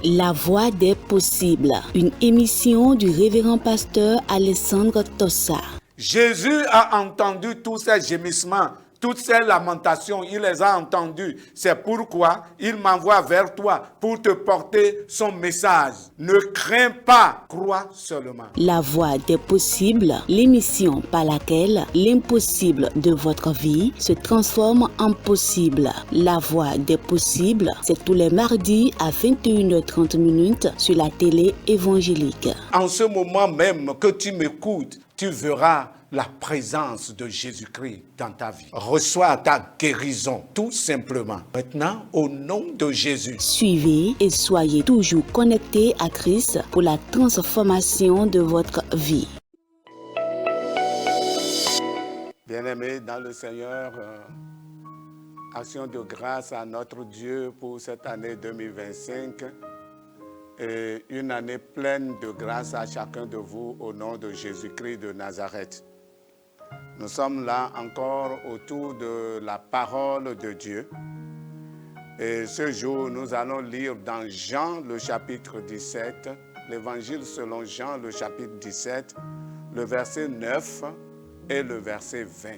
La Voix des possibles, une émission du révérend pasteur Alessandro Tossa. Jésus a entendu tous ces gémissements, toutes ces lamentations, il les a entendus. C'est pourquoi il m'envoie vers toi pour te porter son message. Ne crains pas, crois seulement. La Voix des possibles, l'émission par laquelle l'impossible de votre vie se transforme en possible. La Voix des possibles, c'est tous les mardis à 21h30 sur la télé évangélique. En ce moment même que tu m'écoutes, tu verras la présence de Jésus-Christ dans ta vie. Reçois ta guérison, tout simplement. Maintenant, au nom de Jésus. Suivez et soyez toujours connectés à Christ pour la transformation de votre vie. Bien-aimés dans le Seigneur, action de grâce à notre Dieu pour cette année 2025 et une année pleine de grâce à chacun de vous au nom de Jésus-Christ de Nazareth. Nous sommes là encore autour de la parole de Dieu. Et ce jour, nous allons lire dans Jean le chapitre 17, l'évangile selon Jean le chapitre 17, le verset 9 et le verset 20.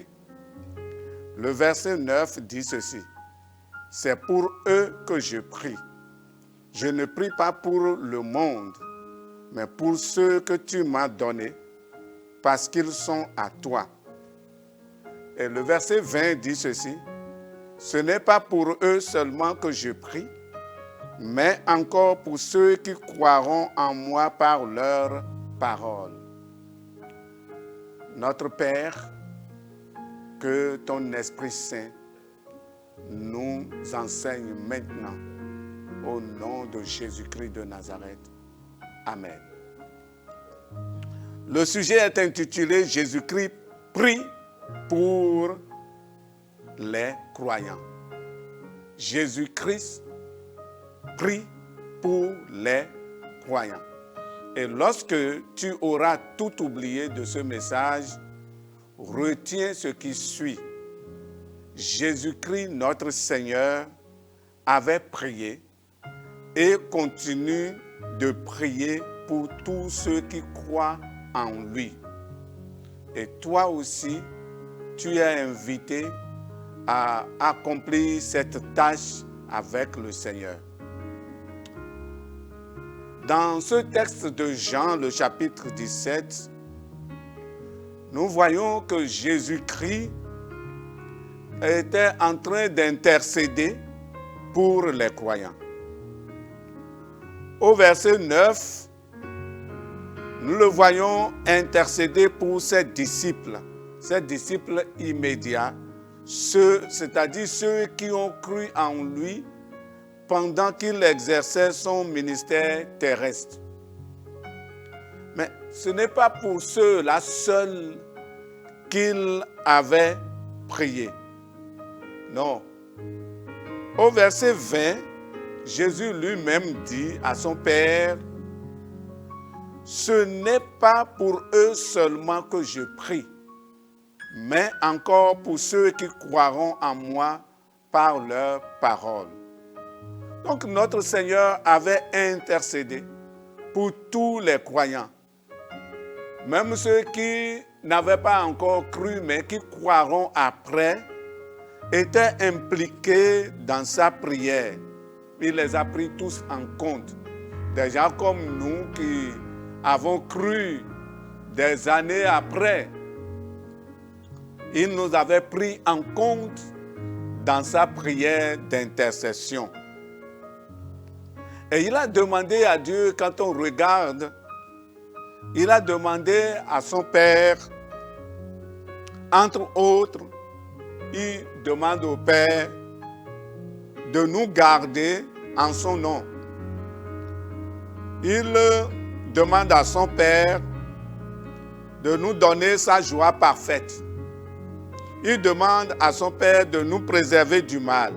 Le verset 9 dit ceci: « C'est pour eux que je prie. Je ne prie pas pour le monde, mais pour ceux que tu m'as donnés, parce qu'ils sont à toi. » Et le verset 20 dit ceci: « Ce n'est pas pour eux seulement que je prie, mais encore pour ceux qui croiront en moi par leur parole. » Notre Père, que ton Esprit Saint nous enseigne maintenant au nom de Jésus-Christ de Nazareth. Amen. Le sujet est intitulé « Jésus-Christ prie pour les croyants ». Jésus-Christ prie pour les croyants. Et lorsque tu auras tout oublié de ce message, retiens ce qui suit. Jésus-Christ, notre Seigneur, avait prié et continue de prier pour tous ceux qui croient en lui. Et toi aussi, tu es invité à accomplir cette tâche avec le Seigneur. Dans ce texte de Jean, le chapitre 17, nous voyons que Jésus-Christ était en train d'intercéder pour les croyants. Au verset 9, nous le voyons intercéder pour ses disciples immédiats, c'est-à-dire ceux qui ont cru en lui pendant qu'il exerçait son ministère terrestre. Mais ce n'est pas pour ceux-là seuls qu'il avait prié. Non. Au verset 20, Jésus lui-même dit à son Père: « Ce n'est pas pour eux seulement que je prie, mais encore pour ceux qui croiront en moi par leur parole. » Donc notre Seigneur avait intercédé pour tous les croyants, même ceux qui n'avaient pas encore cru, mais qui croiront après, étaient impliqués dans sa prière. Il les a pris tous en compte. Des gens comme nous qui avons cru des années après, il nous avait pris en compte dans sa prière d'intercession. Et il a demandé à Dieu, quand on regarde, il a demandé à son Père, entre autres, il demande au Père de nous garder en son nom. Il demande à son Père de nous donner sa joie parfaite. Il demande à son Père de nous préserver du mal.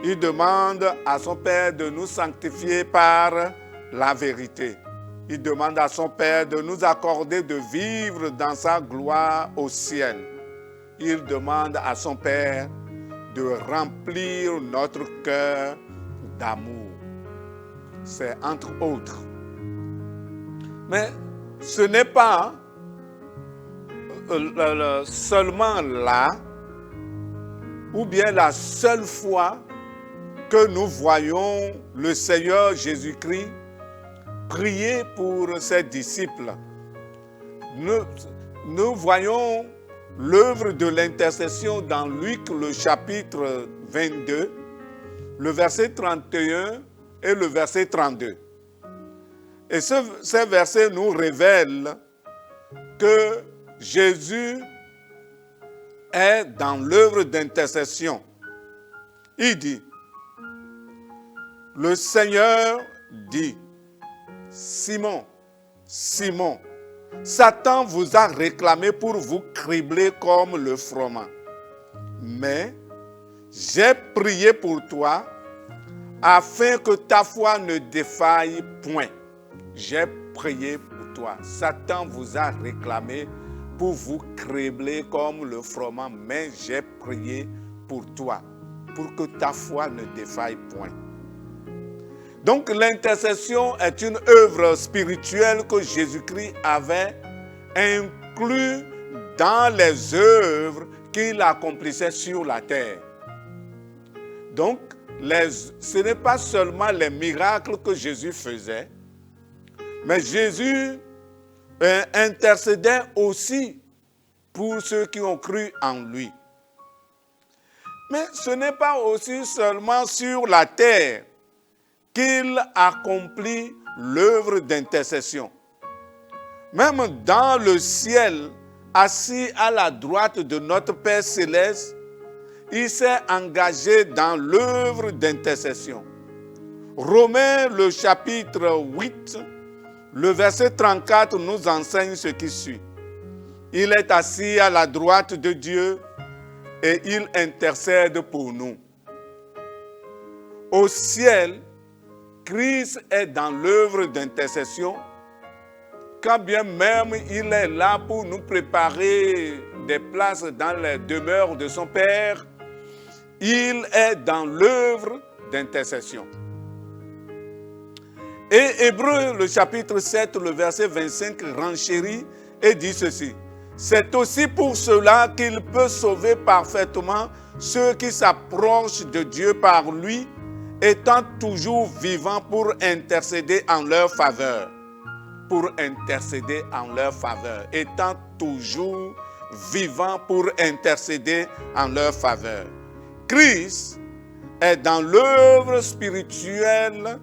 Il demande à son Père de nous sanctifier par la vérité. Il demande à son Père de nous accorder de vivre dans sa gloire au ciel. Il demande à son Père de remplir notre cœur d'amour. c'est entre autres. Mais ce n'est pas seulement là, ou bien la seule fois que nous voyons le Seigneur Jésus-Christ prier pour ses disciples. Nous voyons l'œuvre de l'intercession dans Luc, le chapitre 22, le verset 31 et le verset 32. Et ces versets nous révèlent que Jésus est dans l'œuvre d'intercession. Il dit, le Seigneur dit, Simon, Simon, Satan vous a réclamé pour vous cribler comme le froment. Mais j'ai prié pour toi afin que ta foi ne défaille point. J'ai prié pour toi. Satan vous a réclamé pour vous cribler comme le froment, mais j'ai prié pour toi, pour que ta foi ne défaille point. Donc l'intercession est une œuvre spirituelle que Jésus-Christ avait inclue dans les œuvres qu'il accomplissait sur la terre. Donc, ce n'est pas seulement les miracles que Jésus faisait, mais Jésus intercédait aussi pour ceux qui ont cru en lui. Mais ce n'est pas aussi seulement sur la terre qu'il accomplit l'œuvre d'intercession. Même dans le ciel, assis à la droite de notre Père Céleste, il s'est engagé dans l'œuvre d'intercession. Romains, le chapitre 8, le verset 34 nous enseigne ce qui suit. Il est assis à la droite de Dieu et il intercède pour nous. Au ciel, Christ est dans l'œuvre d'intercession, quand bien même il est là pour nous préparer des places dans les demeures de son Père, il est dans l'œuvre d'intercession. Et Hébreux, le chapitre 7, le verset 25, renchérit et dit ceci. C'est aussi pour cela qu'il peut sauver parfaitement ceux qui s'approchent de Dieu par lui, étant toujours vivant pour intercéder en leur faveur. Pour intercéder en leur faveur. Étant toujours vivant pour intercéder en leur faveur. Christ est dans l'œuvre spirituelle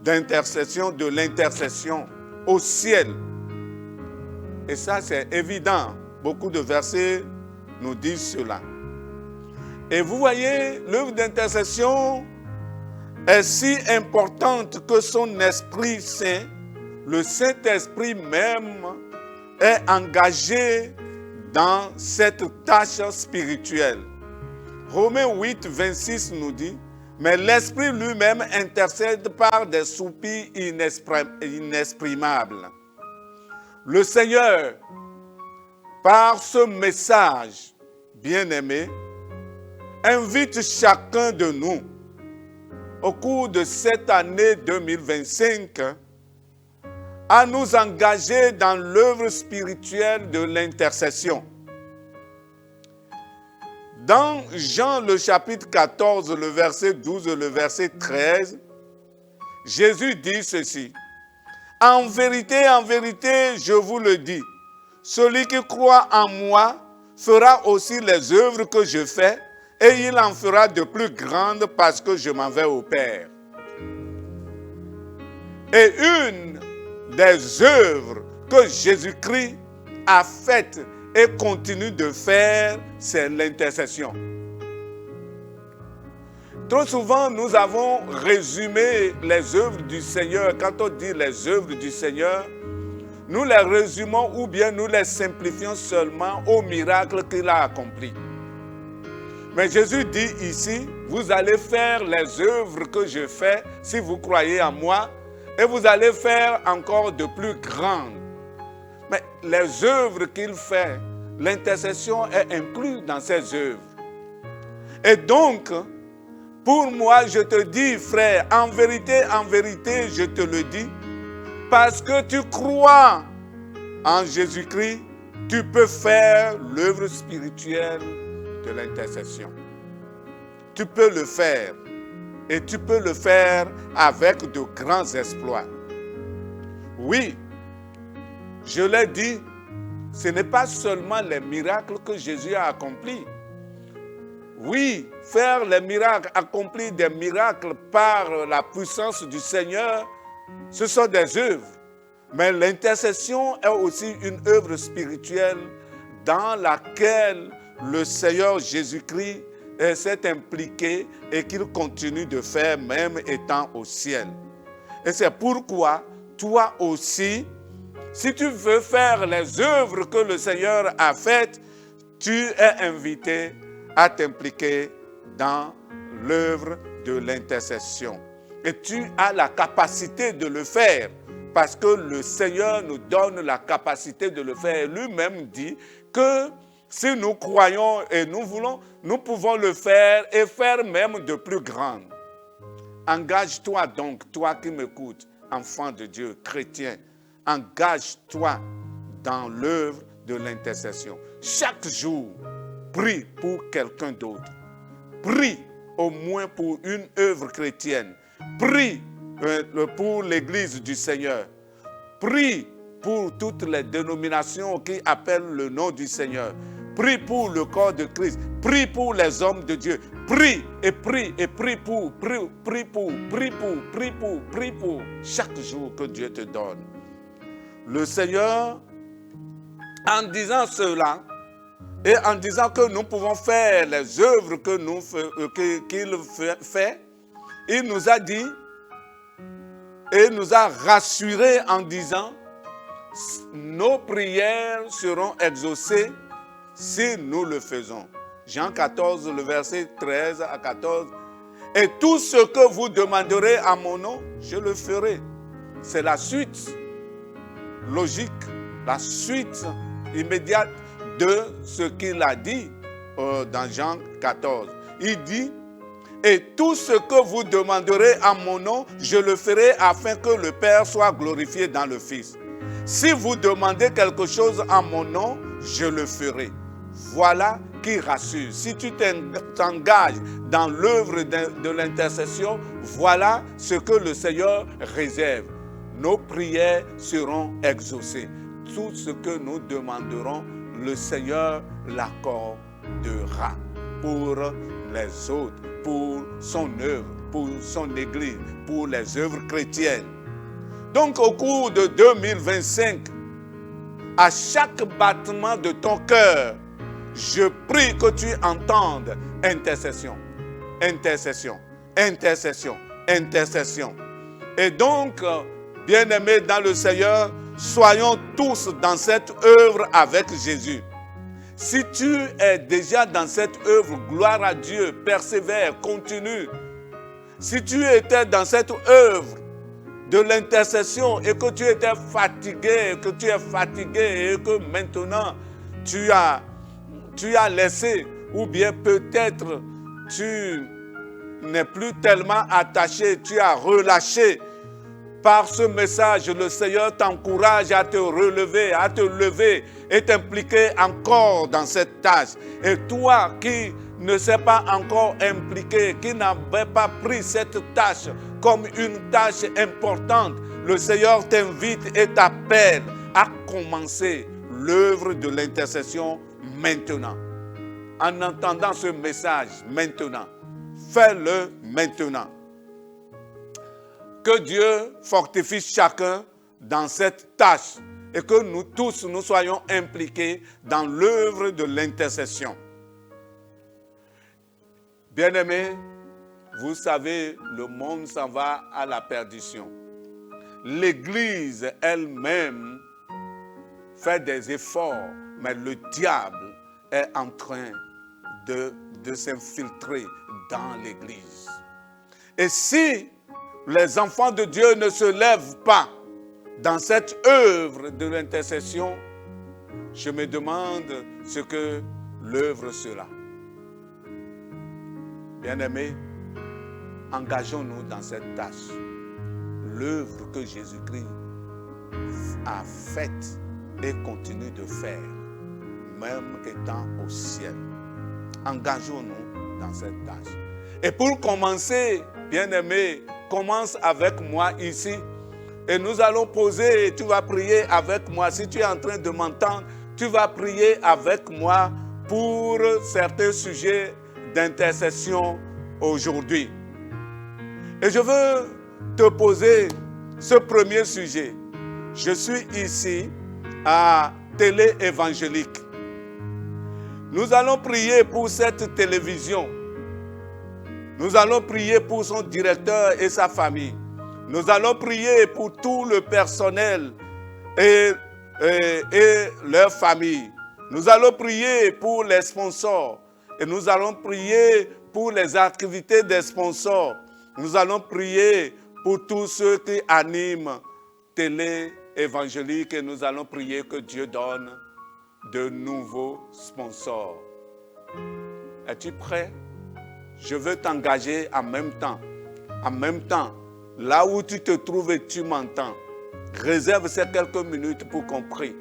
d'intercession, de l'intercession au ciel. Et ça, c'est évident. Beaucoup de versets nous disent cela. Et vous voyez, l'œuvre d'intercession est si importante que son Esprit Saint, le Saint-Esprit même, est engagé dans cette tâche spirituelle. Romains 8, 26 nous dit, mais l'Esprit lui-même intercède par des soupirs inexprimables. Le Seigneur, par ce message, bien-aimé, invite chacun de nous, au cours de cette année 2025, à nous engager dans l'œuvre spirituelle de l'intercession. Dans Jean le chapitre 14, le verset 12 et le verset 13, Jésus dit ceci. En vérité, je vous le dis, celui qui croit en moi fera aussi les œuvres que je fais et il en fera de plus grandes parce que je m'en vais au Père. Et une des œuvres que Jésus-Christ a faites et continue de faire, c'est l'intercession. Trop souvent, nous avons résumé les œuvres du Seigneur. Quand on dit les œuvres du Seigneur, nous les résumons ou bien nous les simplifions seulement aux miracles qu'il a accomplis. Mais Jésus dit ici, vous allez faire les œuvres que je fais si vous croyez en moi et vous allez faire encore de plus grandes. Mais les œuvres qu'il fait, l'intercession est inclue dans ces œuvres. Et donc, Pour moi, je te dis, frère, en vérité, je te le dis, parce que tu crois en Jésus-Christ, tu peux faire l'œuvre spirituelle de l'intercession. Tu peux le faire. Et tu peux le faire avec de grands exploits. Oui, je l'ai dit, ce n'est pas seulement les miracles que Jésus a accomplis. Oui, faire les miracles, accomplir des miracles par la puissance du Seigneur, ce sont des œuvres. Mais l'intercession est aussi une œuvre spirituelle dans laquelle le Seigneur Jésus-Christ s'est impliqué et qu'il continue de faire même étant au ciel. Et c'est pourquoi toi aussi, si tu veux faire les œuvres que le Seigneur a faites, tu es invité à t'impliquer dans l'œuvre de l'intercession. Et tu as la capacité de le faire parce que le Seigneur nous donne la capacité de le faire. Lui-même dit que si nous croyons et nous voulons, nous pouvons le faire et faire même de plus grand. Engage-toi donc, toi qui m'écoutes, enfant de Dieu, chrétien, engage-toi dans l'œuvre de l'intercession. Chaque jour, prie pour quelqu'un d'autre. Prie au moins pour une œuvre chrétienne. Prie pour l'Église du Seigneur. Prie pour toutes les dénominations qui appellent le nom du Seigneur. Prie pour le corps de Christ. Prie pour les hommes de Dieu. Prie et prie et prie pour chaque jour que Dieu te donne. Le Seigneur, en disant cela, et en disant que nous pouvons faire les œuvres qu'il fait, il nous a dit et nous a rassurés en disant nos prières seront exaucées si nous le faisons. Jean 14, le verset 13 à 14. Et tout ce que vous demanderez à mon nom, je le ferai. C'est la suite logique, la suite immédiate de ce qu'il a dit dans Jean 14. Il dit, et tout ce que vous demanderez à mon nom, je le ferai afin que le Père soit glorifié dans le Fils. Si vous demandez quelque chose en mon nom, je le ferai. Voilà qui rassure. Si tu t'engages dans l'œuvre de l'intercession, voilà ce que le Seigneur réserve. Nos prières seront exaucées. Tout ce que nous demanderons, le Seigneur l'accordera pour les autres, pour son œuvre, pour son Église, pour les œuvres chrétiennes. Donc au cours de 2025, à chaque battement de ton cœur, je prie que tu entendes intercession, intercession, intercession, intercession. Et donc, bien-aimés dans le Seigneur, soyons tous dans cette œuvre avec Jésus. Si tu es déjà dans cette œuvre, gloire à Dieu, persévère, continue. Si tu étais dans cette œuvre de l'intercession et que tu étais fatigué, que tu es fatigué et que maintenant tu as laissé, ou bien peut-être tu n'es plus tellement attaché, tu as relâché. Par ce message, le Seigneur t'encourage à te relever, à te lever et t'impliquer encore dans cette tâche. Et toi qui ne s'est pas encore impliqué, qui n'avait pas pris cette tâche comme une tâche importante, le Seigneur t'invite et t'appelle à commencer l'œuvre de l'intercession maintenant. En entendant ce message maintenant, fais-le maintenant. Que Dieu fortifie chacun dans cette tâche et que nous tous, nous soyons impliqués dans l'œuvre de l'intercession. Bien-aimés, vous savez, le monde s'en va à la perdition. L'Église elle-même fait des efforts, mais le diable est en train de s'infiltrer dans l'Église. Et si les enfants de Dieu ne se lèvent pas dans cette œuvre de l'intercession, je me demande ce que l'œuvre sera. Bien-aimés, engageons-nous dans cette tâche. L'œuvre que Jésus-Christ a faite et continue de faire, même étant au ciel. Engageons-nous dans cette tâche. Et pour commencer, bien-aimé, commence avec moi ici. Et nous allons poser, et tu vas prier avec moi. Si tu es en train de m'entendre, tu vas prier avec moi pour certains sujets d'intercession aujourd'hui. Et je veux te poser ce premier sujet. Je suis ici à Télé Évangélique. Nous allons prier pour cette télévision. Nous allons prier pour son directeur et sa famille. Nous allons prier pour tout le personnel et leur famille. Nous allons prier pour les sponsors. Et nous allons prier pour les activités des sponsors. Nous allons prier pour tous ceux qui animent Télé Évangélique. Et nous allons prier que Dieu donne de nouveaux sponsors. Es-tu prêt? Je veux t'engager en même temps. En même temps, là où tu te trouves et tu m'entends, réserve ces quelques minutes pour qu'on prie.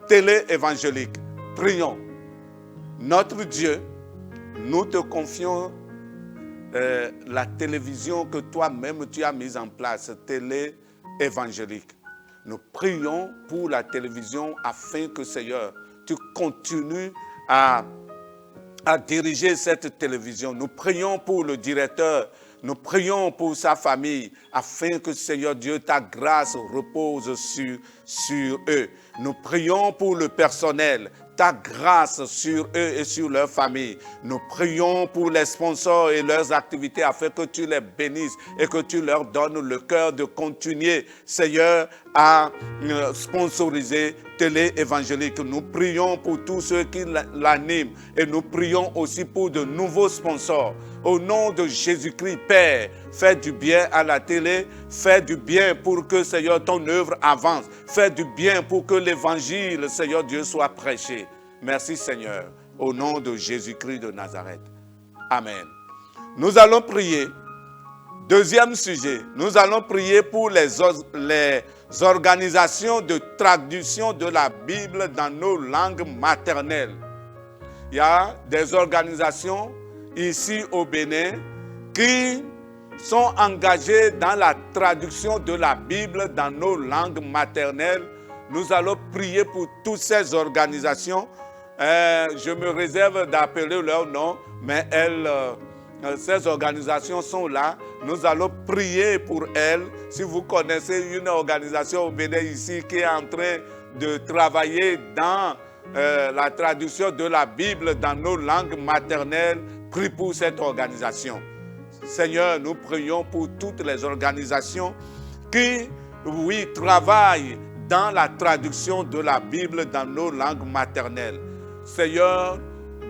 Télé Évangélique, prions. Notre Dieu, nous te confions la télévision que toi-même tu as mise en place, Télé Évangélique. Nous prions pour la télévision afin que, Seigneur, tu continues à diriger cette télévision. Nous prions pour le directeur, nous prions pour sa famille, afin que, Seigneur Dieu, ta grâce repose sur eux. Nous prions pour le personnel, ta grâce sur eux et sur leur famille. Nous prions pour les sponsors et leurs activités afin que tu les bénisses et que tu leur donnes le cœur de continuer, Seigneur, à sponsoriser Télé Évangélique. Nous prions pour tous ceux qui l'animent et nous prions aussi pour de nouveaux sponsors. Au nom de Jésus-Christ, Père, fais du bien à la télé, fais du bien pour que, Seigneur, ton œuvre avance. Fais du bien pour que l'évangile, Seigneur Dieu, soit prêché. Merci, Seigneur, au nom de Jésus-Christ de Nazareth. Amen. Nous allons prier. Deuxième sujet, nous allons prier pour les organisations de traduction de la Bible dans nos langues maternelles. Il y a des organisations ici au Bénin qui sont engagées dans la traduction de la Bible dans nos langues maternelles. Nous allons prier pour toutes ces organisations. Je me réserve d'appeler leur nom, mais ces organisations sont là. Nous allons prier pour elles. Si vous connaissez une organisation au Bénin ici qui est en train de travailler dans la traduction de la Bible dans nos langues maternelles, prie pour cette organisation. Seigneur, nous prions pour toutes les organisations qui, oui, travaillent dans la traduction de la Bible dans nos langues maternelles. Seigneur,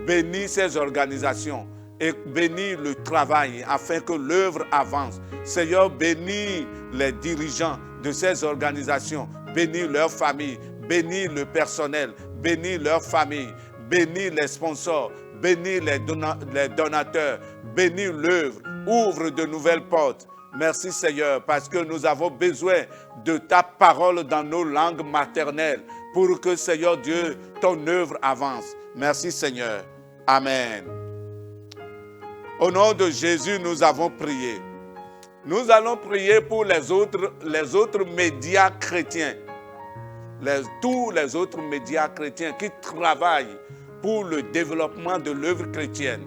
bénis ces organisations et bénis le travail afin que l'œuvre avance. Seigneur, bénis les dirigeants de ces organisations, bénis leurs familles, bénis le personnel, bénis leurs familles, bénis les sponsors, bénis les donateurs, bénis l'œuvre, ouvre de nouvelles portes. Merci Seigneur, parce que nous avons besoin de ta parole dans nos langues maternelles pour que, Seigneur Dieu, ton œuvre avance. Merci Seigneur. Amen. Au nom de Jésus, nous avons prié. Nous allons prier pour les autres médias chrétiens. Tous les autres médias chrétiens qui travaillent pour le développement de l'œuvre chrétienne.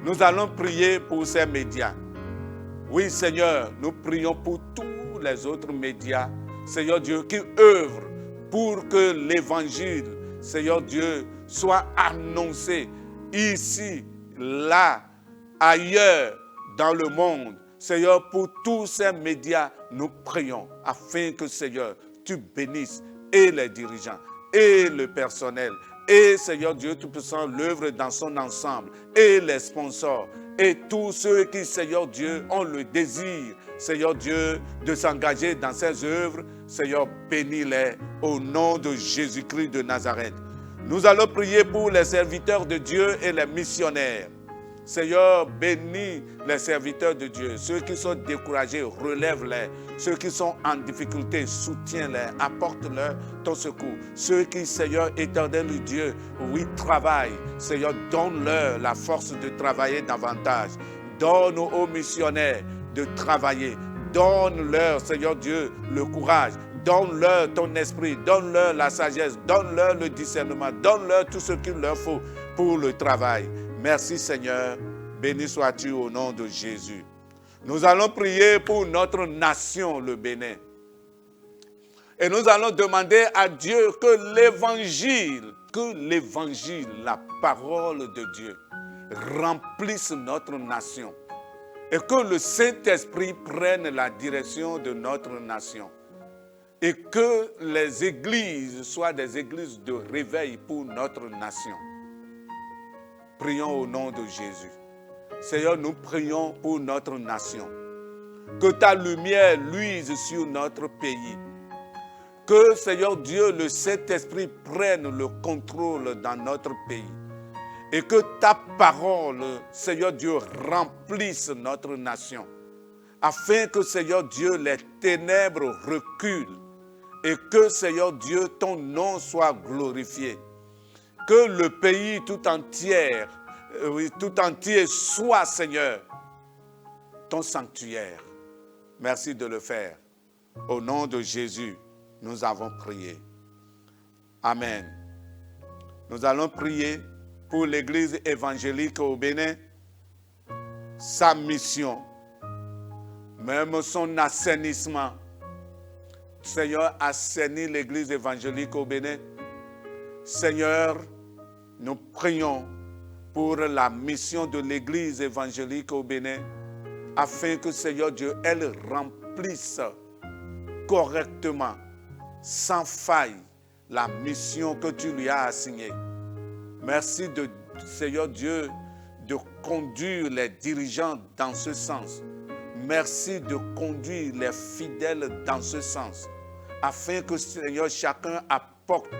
Nous allons prier pour ces médias. Oui, Seigneur, nous prions pour tous les autres médias, Seigneur Dieu, qui œuvrent pour que l'évangile, Seigneur Dieu, soit annoncé ici, là, ailleurs, dans le monde. Seigneur, pour tous ces médias, nous prions afin que, Seigneur, tu bénisses et les dirigeants et le personnel et, Seigneur Dieu Tout-Puissant, l'œuvre dans son ensemble et les sponsors et tous ceux qui, Seigneur Dieu, ont le désir, Seigneur Dieu, de s'engager dans ces œuvres. Seigneur, bénis-les au nom de Jésus-Christ de Nazareth. Nous allons prier pour les serviteurs de Dieu et les missionnaires. Seigneur, bénis les serviteurs de Dieu. Ceux qui sont découragés, relève-les. Ceux qui sont en difficulté, soutiens-les, apporte-leur ton secours. Ceux qui, Seigneur, éternel Dieu, oui, travaillent. Seigneur, donne-leur la force de travailler davantage. Donne aux missionnaires de travailler. Donne-leur, Seigneur Dieu, le courage. Donne-leur ton esprit. Donne-leur la sagesse. Donne-leur le discernement. Donne-leur tout ce qu'il leur faut pour le travail. Merci Seigneur, béni sois-tu au nom de Jésus. Nous allons prier pour notre nation, le Bénin. Et nous allons demander à Dieu que l'évangile, la parole de Dieu, remplisse notre nation. Et que le Saint-Esprit prenne la direction de notre nation. Et que les églises soient des églises de réveil pour notre nation. Prions au nom de Jésus. Seigneur, nous prions pour notre nation. Que ta lumière luise sur notre pays. Que, Seigneur Dieu, le Saint-Esprit prenne le contrôle dans notre pays. Et que ta parole, Seigneur Dieu, remplisse notre nation. Afin que, Seigneur Dieu, les ténèbres reculent. Et que, Seigneur Dieu, ton nom soit glorifié. Que le pays tout entier soit, Seigneur, ton sanctuaire. Merci de le faire. Au nom de Jésus, nous avons prié. Amen. Nous allons prier pour l'Église évangélique au Bénin, sa mission, même son assainissement. Seigneur, assainis l'Église évangélique au Bénin. Seigneur, nous prions pour la mission de l'Église évangélique au Bénin, afin que, Seigneur Dieu, elle remplisse correctement, sans faille, la mission que tu lui as assignée. Merci, Seigneur Dieu, de conduire les dirigeants dans ce sens. Merci de conduire les fidèles dans ce sens, afin que, Seigneur, chacun apporte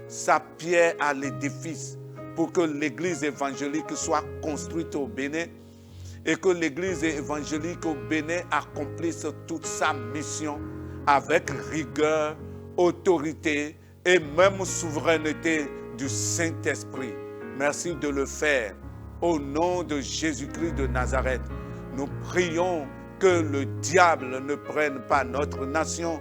sa pierre à l'édifice pour que l'Église évangélique soit construite au Bénin et que l'Église évangélique au Bénin accomplisse toute sa mission avec rigueur, autorité et même souveraineté du Saint-Esprit. Merci de le faire. Au nom de Jésus-Christ de Nazareth, nous prions que le diable ne prenne pas notre nation.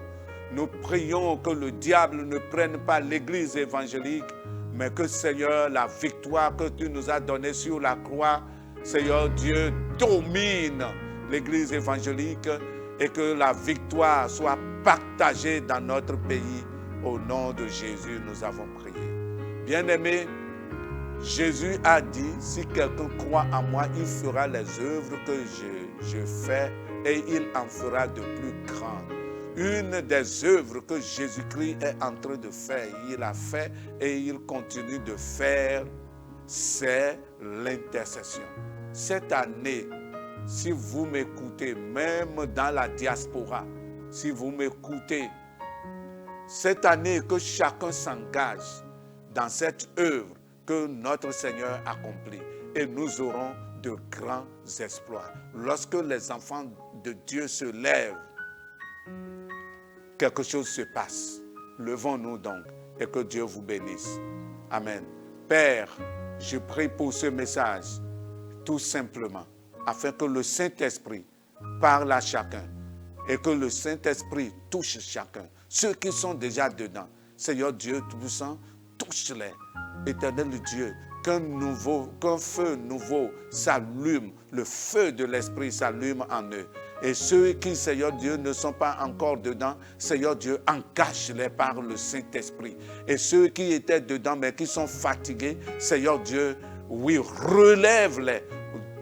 Nous prions que le diable ne prenne pas l'Église évangélique, mais que, Seigneur, la victoire que tu nous as donnée sur la croix, Seigneur Dieu, domine l'Église évangélique et que la victoire soit partagée dans notre pays. Au nom de Jésus, nous avons prié. Bien-aimés, Jésus a dit, si quelqu'un croit en moi, il fera les œuvres que je fais et il en fera de plus grandes. Une des œuvres que Jésus-Christ est en train de faire, il a fait et il continue de faire, c'est l'intercession. Cette année, si vous m'écoutez, même dans la diaspora, si vous m'écoutez, cette année que chacun s'engage dans cette œuvre que notre Seigneur accomplit et nous aurons de grands exploits. Lorsque les enfants de Dieu se lèvent, quelque chose se passe. Levons-nous donc et que Dieu vous bénisse. Amen. Père, je prie pour ce message, tout simplement, afin que le Saint-Esprit parle à chacun et que le Saint-Esprit touche chacun. Ceux qui sont déjà dedans, Seigneur Dieu Tout-Puissant, touche-les. Éternel Dieu, qu'un feu nouveau s'allume, le feu de l'Esprit s'allume en eux. Et ceux qui, Seigneur Dieu, ne sont pas encore dedans, Seigneur Dieu, engage-les par le Saint-Esprit. Et ceux qui étaient dedans, mais qui sont fatigués, Seigneur Dieu, oui, relève-les,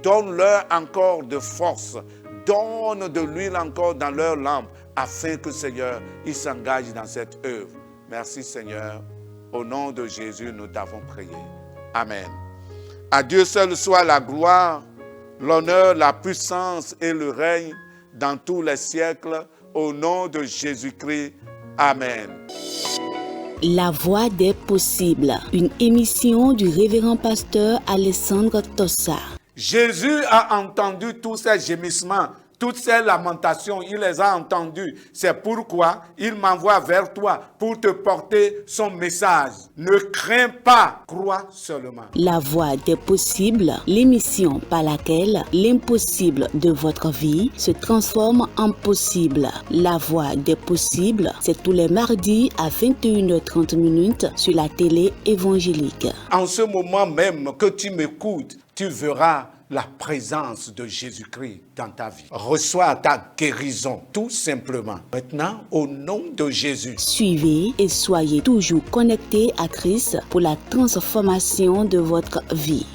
donne-leur encore de force, donne de l'huile encore dans leur lampe, afin que, Seigneur, ils s'engagent dans cette œuvre. Merci, Seigneur. Au nom de Jésus, nous t'avons prié. Amen. À Dieu seul soit la gloire, l'honneur, la puissance et le règne dans tous les siècles. Au nom de Jésus-Christ. Amen. La voix des possibles, une émission du révérend pasteur Alessandro Tossa. Jésus a entendu tous ces gémissements, toutes ces lamentations, il les a entendus. C'est pourquoi il m'envoie vers toi pour te porter son message. Ne crains pas, crois seulement. La voie des possibles, l'émission par laquelle l'impossible de votre vie se transforme en possible. La voie des possibles, c'est tous les mardis à 21h30 sur la télé évangélique. En ce moment même que tu m'écoutes, tu verras la présence de Jésus-Christ dans ta vie. Reçois ta guérison, tout simplement. Maintenant, au nom de Jésus. Suivez et soyez toujours connectés à Christ pour la transformation de votre vie.